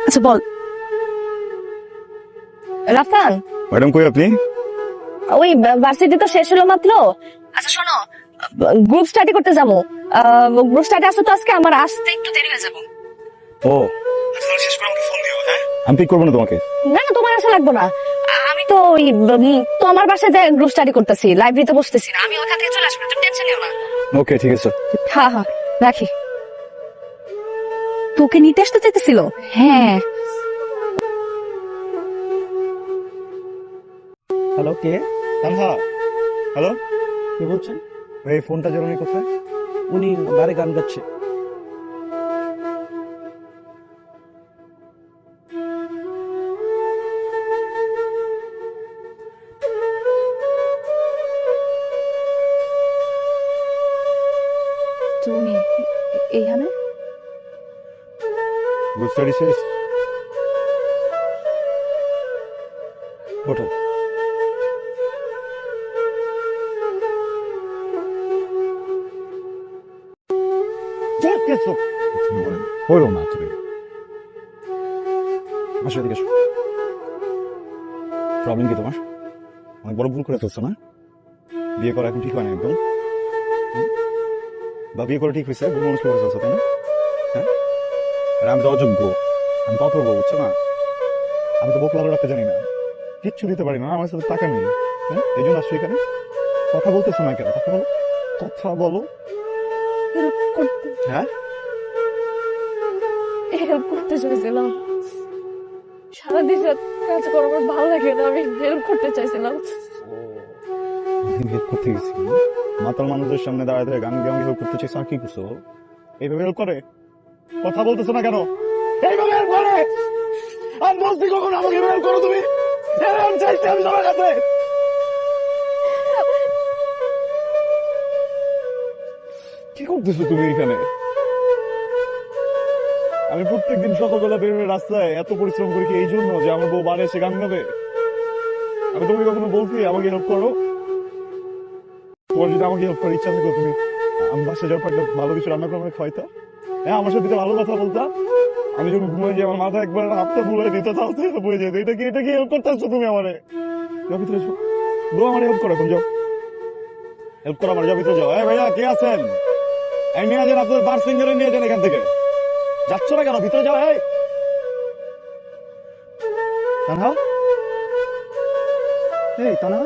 আচ্ছা বল। রাফান, ম্যাডাম কই আপনি? ওই ভার্সিটি তো শেষ হলো মাত্র। আচ্ছা শোনো, গ্রুপ স্টাডি করতে যাবো। গ্রুপ স্টাডি আছে তো আজকে, আমার আসতে একটু দেরি হয়ে যাবে। ও আচ্ছা, শেষ করে আমাকে ফোন দিও। হ্যাঁ, আমি পিক করবো না তোমাকে। না না, তোমার আসা লাগবে না। আমি তো ওই তোমার বাসায় যাই গ্রুপ স্টাডি করতেছি, লাইব্রেরিতে বসতেছি না। আমি ওখান থেকে চলে আসবো, তুমি টেনশন নিও না। ওকে ঠিক আছে। হ্যাঁ হ্যাঁ, রাখি। তোকে নিতে আসতে চাইতেছিল? হ্যাঁ। হ্যালো, কে? তানহা, হ্যালো, কে বলছেন? এই ফোনটা জানি কোথায়? উনি বারে গান গাচ্ছে। তুমি এইখানে? গ্রুপ স্টাডি শেষ? ওঠো। হইল না তুমি। আসো এদিকে আসো। প্রবলেম কি তোমার? অনেক বড় ভুল করে ফেলছো না? বিয়ে করা এখন ঠিক হয় না একদম। বা বিয়ে করে ঠিক হয়েছে, ভুল মানুষ করে ফেলছো তাই না? হ্যাঁ, আর আমি তো অযোগ্য, আমি তো অপূর্ব, বুঝছো না? আমি তো বকলা রাখতে জানি না, কিচ্ছু দিতে পারি না, আমার সাথে টাকা নেই। হ্যাঁ, এই জন্য আসছো এখানে। কথা বলতেছো না কেন? কথা বলো, কথা বলো। হ্যাঁ, হেল্প করতে চাইছিলাম। সারাদিন কাজ করা আমার ভালো লাগে না, আমি হেল্প করতে চাইছিলাম। আমি হেল্প করতে গেছি, মাতাল মানুষদের সামনে দাঁড়ায় দাঁড়ায় গান গান হেল্প করতে চাইছো, আর কি করছো? এইভাবে হেল্প করে? কথা বলতেছো না কেন? এইভাবে হেল্প করে? আমি বলছি কখন আমাকে হেল্প করো তুমি? আমি চাইছি আমি তোমার কাছে। কি করতেছো তুমি এখানে? আমি প্রত্যেকদিন সকালবেলা বের হয়ে রাস্তায় এত পরিশ্রম করি কি এই জন্য যে আমার বউ বারে এসে গান গাবে? আমি তোমাকে কখনো বলছি আমাকে হেল্প করো? তোমার যদি আমাকে হেল্প করার ইচ্ছা থাকো, তুমি আমি বাসা যাওয়ার পর একটা ভালো কিছু রান্না করে আমাকে খাওয়াইতা। হ্যাঁ, আমার সাথে ভালো কথা বলতা। আমি যখন ঘুমাই যাই আমার মাথা একবার হাতটা বুলাই দিত, তাও তো বয়ে যেত। এটা কি হেল্প করতে আসছো তুমি আমারে? যাও ভিতরে এসো, বউ আমার হেল্প করো, এখন যাও হেল্প করো আমার, যাও ভিতরে যাও। এই ভাইয়া কে আছেন? এই নিয়ে যান, আপনার বার সিঙ্গারে নিয়ে যান এখান থেকে। যাচ্ছ না কেন? ভিতরে যাও। এই তানহা, এই তানহা।